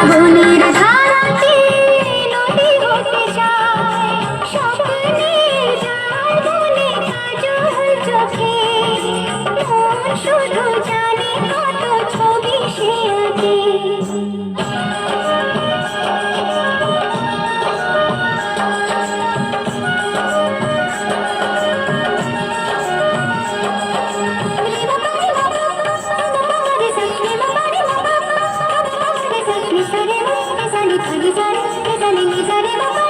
বনের ধারাতে নদী হতে যায়, স্বপ্নে যায় বনে কাজল চোখে, মন শুধু জানে কত ছবি সে আঁকে। Ni sa re ma, ni sa ni sa re, ni sa ni ni sa re ma.